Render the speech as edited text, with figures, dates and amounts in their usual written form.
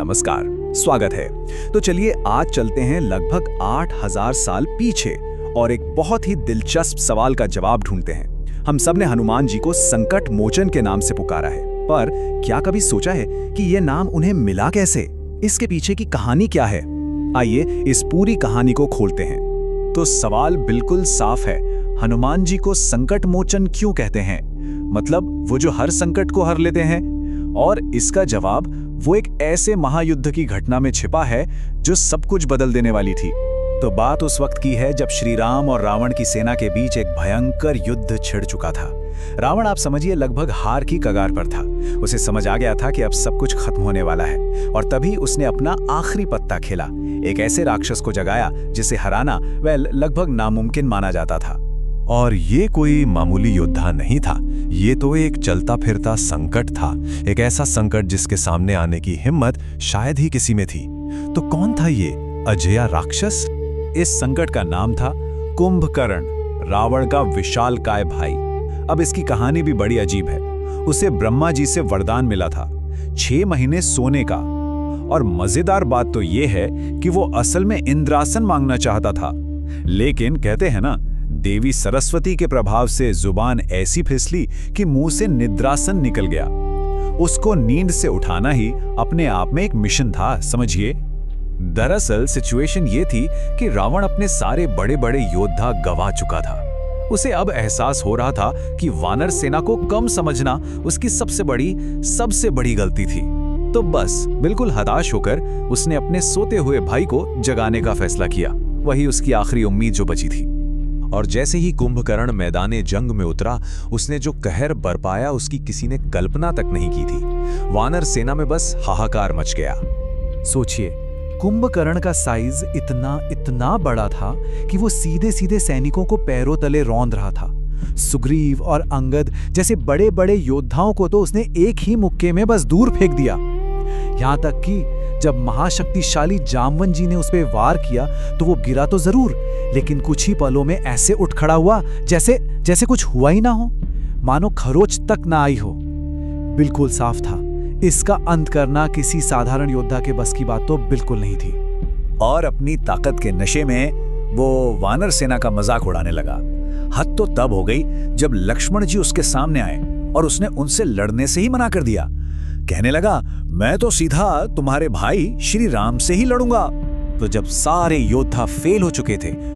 नमस्कार, स्वागत है। तो चलिए आज चलते हैं लगभग 8000 साल पीछे और एक बहुत ही दिलचस्प सवाल का जवाब ढूंढते हैं। हम सब ने हनुमान जी को संकट मोचन के नाम से पुकारा है, पर क्या कभी सोचा है कि ये नाम उन्हें मिला कैसे? इसके पीछे की कहानी क्या है? आइए इस पूरी कहानी को खोलते हैं। तो सवाल बिल्कुल साफ है, हनुमान जी को संकट मोचन क्यों कहते हैं? मतलब वो जो हर संकट को हर लेते हैं। और इसका जवाब वो एक ऐसे महायुद्ध की घटना में छिपा है जो सब कुछ बदल देने वाली थी। तो बात उस वक्त की है जब श्री राम और रावण की सेना के बीच एक भयंकर युद्ध छिड़ चुका था। रावण, आप समझिए, लगभग हार की कगार पर था। उसे समझ आ गया था कि अब सब कुछ खत्म होने वाला है, और तभी उसने अपना आखिरी पत्ता खेला। एक ऐसे राक्षस को जगाया जिसे हराना लगभग नामुमकिन माना जाता था। और ये कोई मामूली योद्धा नहीं था, ये तो एक चलता फिरता संकट था। एक ऐसा संकट जिसके सामने आने की हिम्मत शायद ही किसी में थी। तो कौन था ये अजेय राक्षस? इस संकट का नाम था कुंभकर्ण, रावण का विशालकाय भाई। अब इसकी कहानी भी बड़ी अजीब है। उसे ब्रह्मा जी से वरदान मिला था 6 महीने सोने का। और मजेदार बात तो ये है कि वो असल में इंद्रासन मांगना चाहता था, लेकिन कहते हैं ना, देवी सरस्वती के प्रभाव से जुबान ऐसी फिसली कि मुंह से निद्रासन निकल गया। उसको नींद से उठाना ही अपने आप में एक मिशन था, समझिए। दरअसल सिचुएशन ये थी कि रावण अपने सारे बड़े बड़े योद्धा गवा चुका था। उसे अब एहसास हो रहा था कि वानर सेना को कम समझना उसकी सबसे बड़ी गलती थी। तो बस बिल्कुल हताश होकर उसने अपने सोते हुए भाई को जगाने का फैसला किया। वही उसकी आखिरी उम्मीद जो बची थी। और जैसे ही कुंभकर्ण मैदाने जंग में उतरा, उसने जो कहर बरपाया उसकी किसी ने कल्पना तक नहीं की थी। वानर सेना में बस हाहाकार मच गया। सोचिए, कुंभकर्ण का साइज इतना बड़ा था कि वो सीधे सीधे सैनिकों को पैरों तले रौंद रहा था। सुग्रीव और अंगद जैसे बड़े बड़े योद्धाओं को तो उसने एक ही मुक्के में बस दूर फेंक दिया। यहां तक कि जब महाशक्तिशाली जामवन जी ने उस पर वार किया तो वो गिरा तो जरूर, लेकिन कुछ ही पलों में ऐसे उठ खड़ा हुआ जैसे कुछ हुआ ही ना हो, मानो खरोच तक ना आई हो। बिल्कुल साफ था, इसका अंत करना किसी साधारण योद्धा के बस की बात तो बिल्कुल नहीं थी। और अपनी ताकत के नशे में वो वानर सेना का मजाक उड़ाने लगा। हद तो तब हो गई जब लक्ष्मण जी उसके सामने आए और उसने उनसे लड़ने से ही मना कर दिया। कहने लगा, मैं तो सीधा तुम्हारे भाई श्री राम से ही लड़ूंगा। तो जब सारे योद्धा फेल हो चुके थे,